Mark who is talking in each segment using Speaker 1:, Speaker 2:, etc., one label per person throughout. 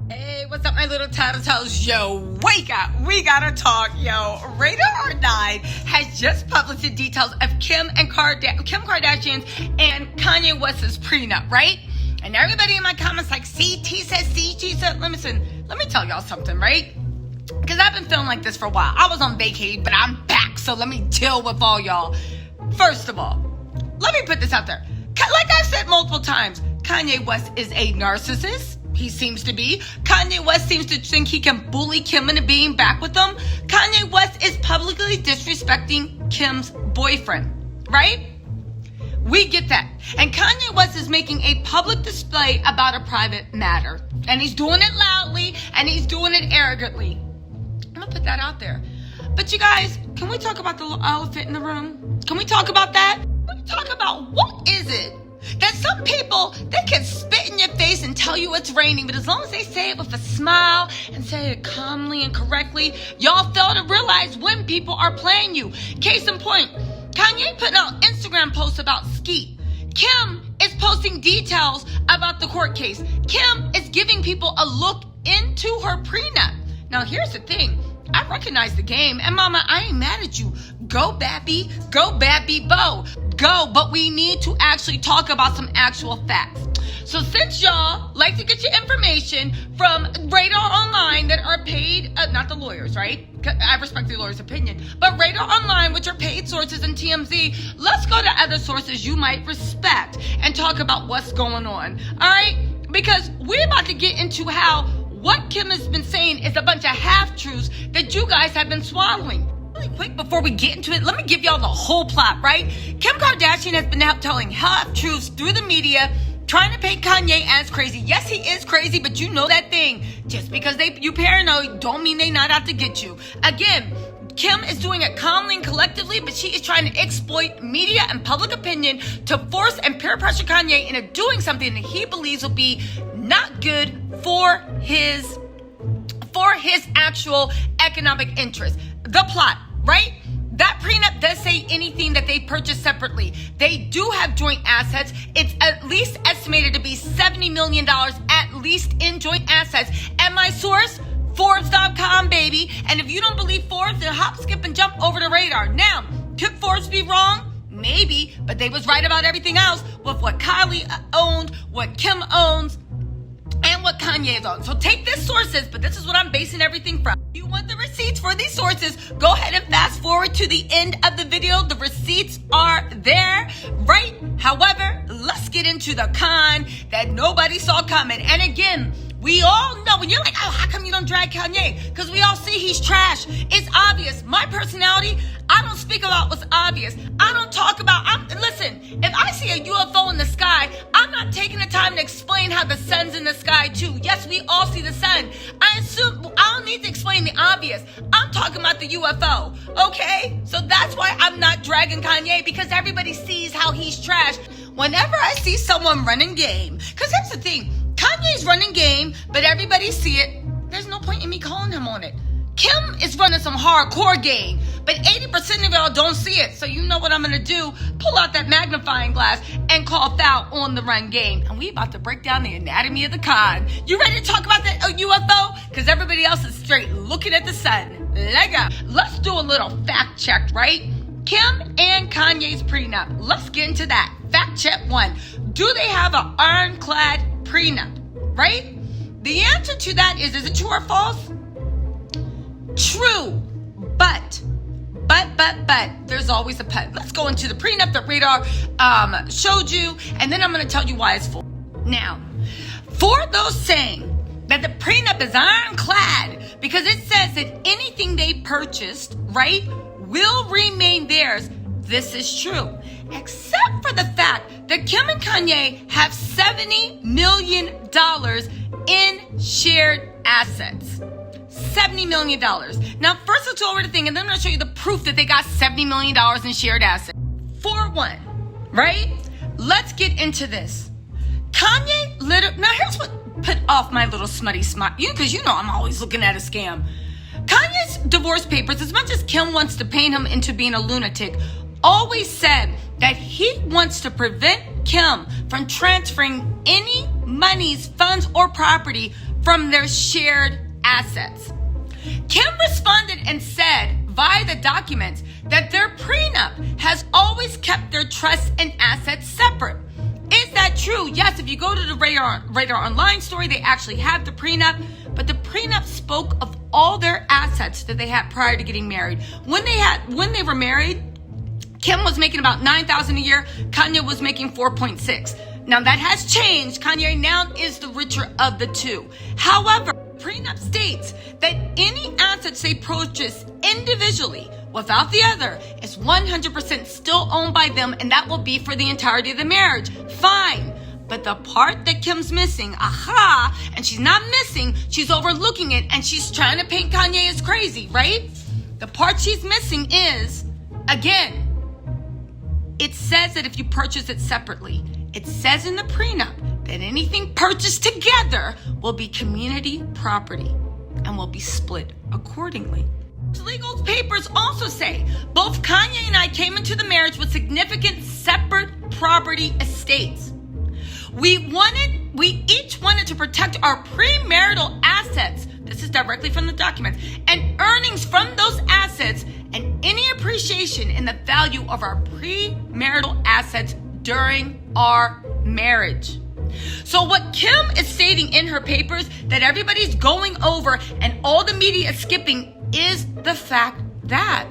Speaker 1: Hey, what's up, my little Tattle Tells? Yo, wake up. We gotta talk, yo. Radar R9 has just published the details of Kim Kardashian's and Kanye West's prenup, right? And everybody in my comments like, see, T said, listen, let me tell y'all something, right? Because I've been feeling like this for a while. I was on vacation, but I'm back, so let me deal with all y'all. First of all, let me put this out there. Like I've said multiple times, Kanye West is a narcissist. He seems to be. Kanye West seems to think he can bully Kim into being back with him. Kanye West is publicly disrespecting Kim's boyfriend, right? We get that. And Kanye West is making a public display about a private matter. And he's doing it loudly and he's doing it arrogantly. I'm gonna put that out there. But you guys, can we talk about the elephant in the room? Can we talk about that? Can we talk about what is it? That some people, they can spit in your face and tell you it's raining, but as long as they say it with a smile and say it calmly and correctly, y'all fail to realize when people are playing you. Case in point, Kanye putting out Instagram posts about Skeet. Kim is posting details about the court case. Kim is giving people a look into her prenup. Now, here's the thing. I recognize the game, and mama, I ain't mad at you. Go, Bappy. Go, Bappy Bo. Go, but we need to actually talk about some actual facts. So since y'all like to get your information from Radar Online that are paid, not the lawyers, right? I respect the lawyer's opinion, but Radar Online, which are paid sources, and TMZ, let's go to other sources you might respect and talk about what's going on, all right? Because we're about to get into how what Kim has been saying is a bunch of half-truths that you guys have been swallowing. Really quick, before we get into it, let me give y'all the whole plot, right? Kim Kardashian has been out telling half-truths through the media, trying to paint Kanye as crazy. Yes, he is crazy, but you know that thing. Just because you paranoid don't mean they not out to get you. Again, Kim is doing it calmly and collectively, but she is trying to exploit media and public opinion to force and peer pressure Kanye into doing something that he believes will be not good for his actual economic interest. The plot, right? That prenup does say anything that they purchased separately. They do have joint assets. It's at least estimated to be $70 million at least in joint assets. And my source, Forbes.com, baby. And if you don't believe Forbes, then hop, skip, and jump over to Radar. Now, could Forbes be wrong? Maybe, but they was right about everything else with what Kylie owned, what Kim owns, and what Kanye owns. So take this sources, but this is what I'm basing everything from. If you want the receipts for these sources, go ahead and fast forward to the end of the video. The receipts are there, right? However, let's get into the con that nobody saw coming. And again, we all know, when you're like, oh, how come you don't drag Kanye? Because we all see he's trash. It's obvious. My personality, I don't speak about what's obvious. I don't talk about, listen, if I see a UFO in the sky, I'm not taking the time to explain how the sun's in the sky too. Yes, we all see the sun. I assume, I don't need to explain the obvious. I'm talking about the UFO, okay? So that's why I'm not dragging Kanye, because everybody sees how he's trash. Whenever I see someone running game, because here's the thing, Kanye's running game, but everybody see it. There's no point in me calling him on it. Kim is running some hardcore game, but 80% of y'all don't see it. So you know what I'm going to do? Pull out that magnifying glass and call foul on the run game. And we about to break down the anatomy of the con. You ready to talk about that UFO? Because everybody else is straight looking at the sun. Let's do a little fact check, right? Kim and Kanye's prenup. Let's get into that. Fact check 1. Do they have an ironclad prenup, right? The answer to that is it true or false? True, but there's always a but. Let's go into the prenup that Radar showed you, and then I'm going to tell you why it's false. Now, for those saying that the prenup is ironclad because it says that anything they purchased, right, will remain theirs, this is true. Except for the fact that Kim and Kanye have $70 million in shared assets. $70 million. Now, first let's go over the thing, and then I'm going to show you the proof that they got $70 million in shared assets. For one, right? Let's get into this. Kanye now here's what put off my little smutty smile. Because you know I'm always looking at a scam. Kanye's divorce papers, as much as Kim wants to paint him into being a lunatic, always said that he wants to prevent Kim from transferring any monies, funds, or property from their shared assets. Kim responded and said via the documents that their prenup has always kept their trusts and assets separate. Is that true? Yes, if you go to the Radar Online story, they actually have the prenup, but the prenup spoke of all their assets that they had prior to getting married. When they were married, Kim was making about $9,000 a year. Kanye was making 4.6. Now that has changed. Kanye now is the richer of the two. However, prenup states that any assets they purchase individually without the other is 100% still owned by them, and that will be for the entirety of the marriage. Fine. But the part that Kim's missing, and she's not missing, she's overlooking it, and she's trying to paint Kanye as crazy, right? The part she's missing is, again, it says that if you purchase it separately, it says in the prenup that anything purchased together will be community property and will be split accordingly. Legal papers also say both Kanye and I came into the marriage with significant separate property estates. We each wanted to protect our premarital assets. This is directly from the documents, and earnings from those assets and any appreciation in the value of our premarital assets during our marriage. So what Kim is stating in her papers that everybody's going over and all the media is skipping is the fact that,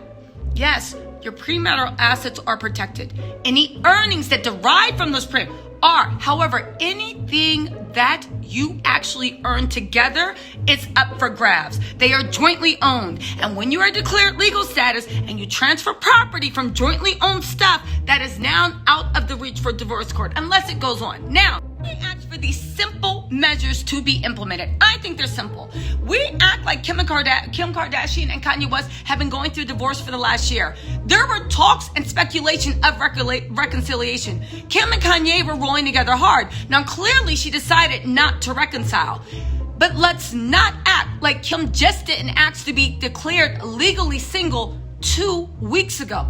Speaker 1: yes, your premarital assets are protected. Any earnings that derive from those are. However, anything that you actually earn together, it's up for grabs. They are jointly owned. And when you are declared legal status and you transfer property from jointly owned stuff, that is now out of the reach for divorce court, unless it goes on. Now, we ask for these simple measures to be implemented. I think they're simple. We act like Kim Kardashian and Kanye West have been going through divorce for the last year. There were talks and speculation of reconciliation. Kim and Kanye were rolling together hard. Now, clearly, she decided not to reconcile. But let's not act like Kim just didn't ask to be declared legally single 2 weeks ago.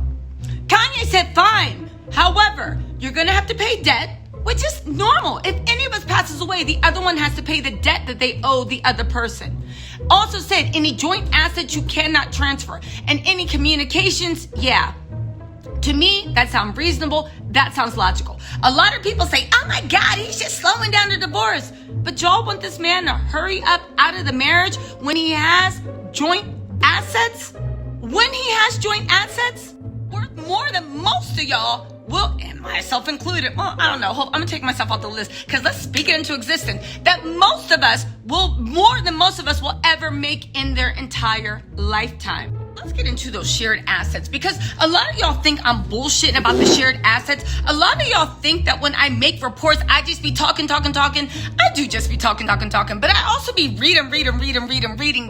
Speaker 1: Kanye said, fine. However, you're going to have to pay debt, which is normal. If any of us passes away, the other one has to pay the debt that they owe the other person. Also said, any joint assets you cannot transfer. And any communications, to me, that sounds reasonable. That sounds logical. A lot of people say, oh my God, he's just slowing down the divorce. But y'all want this man to hurry up out of the marriage when he has joint assets? When he has joint assets, worth more than most of y'all will, and myself included, well, I don't know, I'm gonna take myself off the list, because let's speak it into existence, that most of us will, more than most of us will ever make in their entire lifetime. Let's get into those shared assets, because a lot of y'all think I'm bullshitting about the shared assets. A lot of y'all think that when I make reports, I just be talking. I do just be talking, but I also be reading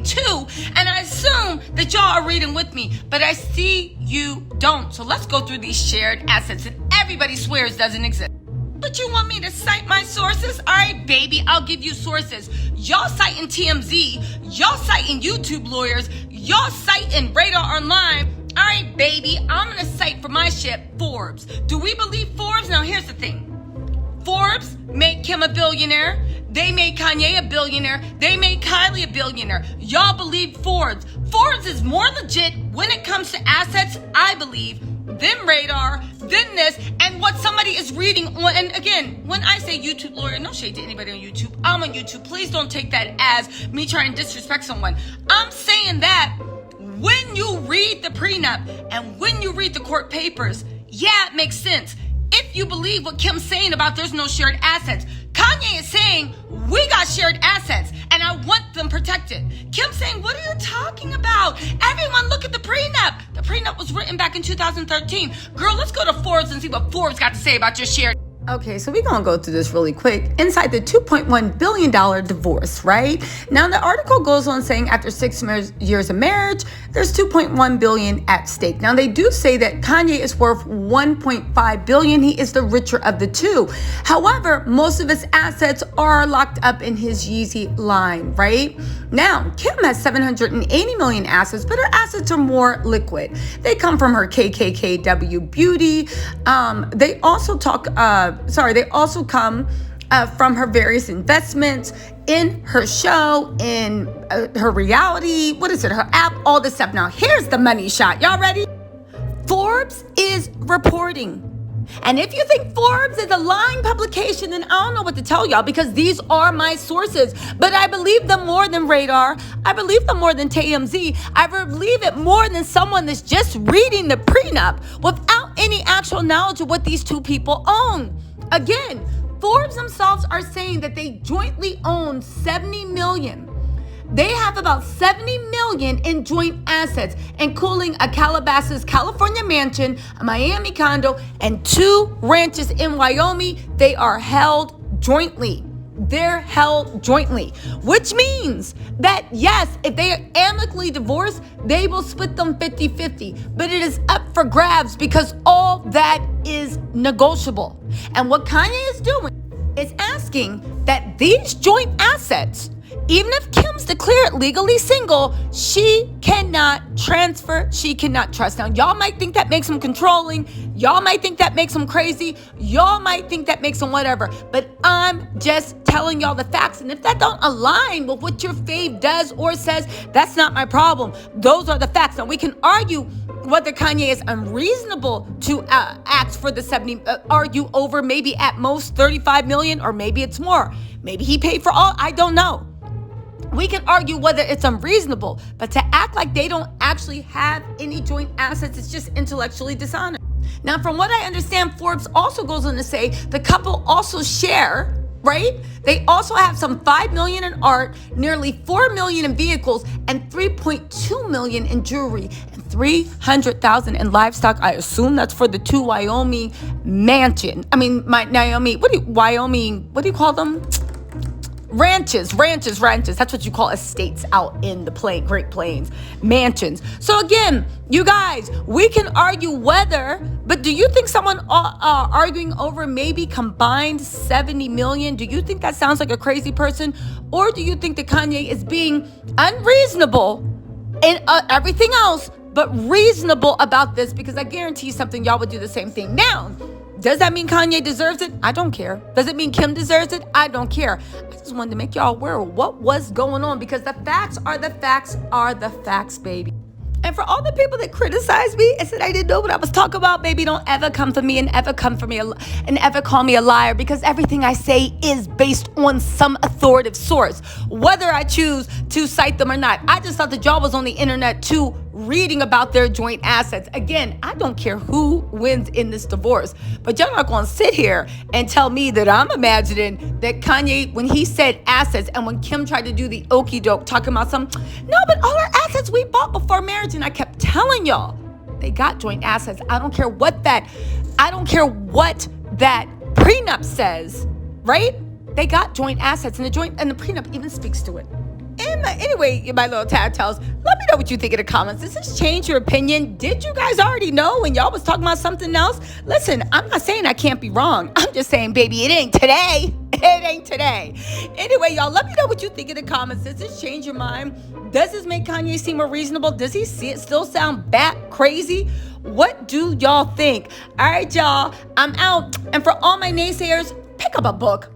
Speaker 1: too, and I assume that y'all are reading with me, but I see you don't. So let's go through these shared assets that everybody swears doesn't exist. But you want me to cite my sources? All right, baby, I'll give you sources. Y'all citing TMZ, y'all citing YouTube lawyers, y'all citing Radar Online. All right, baby, I'm going to cite for my shit Forbes. Do we believe Forbes? Now, here's the thing. Forbes made Kim a billionaire. They made Kanye a billionaire. They made Kylie a billionaire. Y'all believe Forbes. Forbes is more legit when it comes to assets, I believe, than Radar, than this, and what somebody is reading on. And again, when I say YouTube lawyer, no shade to anybody on YouTube. I'm on YouTube. Please don't take that as me trying to disrespect someone. I'm saying that when you read the prenup and when you read the court papers, it makes sense. If you believe what Kim's saying about there's no shared assets, Kanye is saying we got shared assets and I want them protected. Kim's saying, what are you talking about? Everyone look at the prenup. The prenup was written back in 2013. Girl, let's go to Forbes and see what Forbes got to say about your shared. Okay, so we're going to go through this really quick. Inside the $2.1 billion divorce, right? Now, the article goes on saying after 6 years of marriage, there's $2.1 billion at stake. Now, they do say that Kanye is worth $1.5 billion. He is the richer of the two. However, most of his assets are locked up in his Yeezy line, right? Now, Kim has 780 million assets, but her assets are more liquid. They come from her KKKW beauty. They also come from her various investments in her show, in her reality, her app, all this stuff. Now, here's the money shot. Y'all ready? Forbes is reporting. And if you think Forbes is a lying publication, then I don't know what to tell y'all, because these are my sources. But I believe them more than Radar. I believe them more than TMZ. I believe it more than someone that's just reading the prenup without any actual knowledge of what these two people own. Again, Forbes themselves are saying that they jointly own 70 million. They have about 70 million in joint assets, including a Calabasas, California mansion, a Miami condo, and 2 ranches in Wyoming. They are held jointly. They're held jointly, which means that, yes, if they are amicably divorced, they will split them 50-50. But it is up for grabs because all that is negotiable. And what Kanye is doing is asking that these joint assets, even if Kim's declared legally single, she cannot transfer, she cannot trust. Now, y'all might think that makes him controlling. Y'all might think that makes him crazy. Y'all might think that makes him whatever. But I'm just telling y'all the facts. And if that don't align with what your fave does or says, that's not my problem. Those are the facts. Now, we can argue whether Kanye is unreasonable to ask for the 70, argue over maybe at most 35 million, or maybe it's more. Maybe he paid for all, I don't know. We can argue whether it's unreasonable, but to act like they don't actually have any joint assets, it's just intellectually dishonest. Now, from what I understand, Forbes also goes on to say the couple also share, right? They also have some 5 million in art, nearly 4 million in vehicles, and 3.2 million in jewelry, and 300,000 in livestock. I assume that's for the 2 Wyoming mansion. Wyoming, what do you call them? Ranches. That's what you call estates out in the Great Plains. Mansions. So again, you guys, we can argue whether, but do you think someone arguing over maybe combined 70 million, do you think that sounds like a crazy person? Or do you think that Kanye is being unreasonable in everything else, but reasonable about this? Because I guarantee you something, y'all would do the same thing. Now, does that mean Kanye deserves it? I don't care. Does it mean Kim deserves it? I don't care. I just wanted to make y'all aware of what was going on, because the facts are the facts, baby. And for all the people that criticized me and said I didn't know what I was talking about, baby, don't ever come for me and ever call me a liar, because everything I say is based on some authoritative source, whether I choose to cite them or not. I just thought that y'all was on the internet too, reading about their joint assets. Again, I don't care who wins in this divorce, but y'all not gonna sit here and tell me that I'm imagining that Kanye, when he said assets, and when Kim tried to do the okey doke talking about no, but all our assets we bought before marriage. And I kept telling y'all, they got joint assets. I don't care what that prenup says, right? They got joint assets, and the prenup even speaks to it. Anyway, my little Tattle Tells, let me know what you think in the comments. Does this change your opinion? Did you guys already know when y'all was talking about something else? Listen, I'm not saying I can't be wrong. I'm just saying, baby, it ain't today. It ain't today. Anyway, y'all, let me know what you think in the comments. Does this change your mind? Does this make Kanye seem more reasonable? Does he still sound bat crazy? What do y'all think? All right, y'all, I'm out. And for all my naysayers, pick up a book.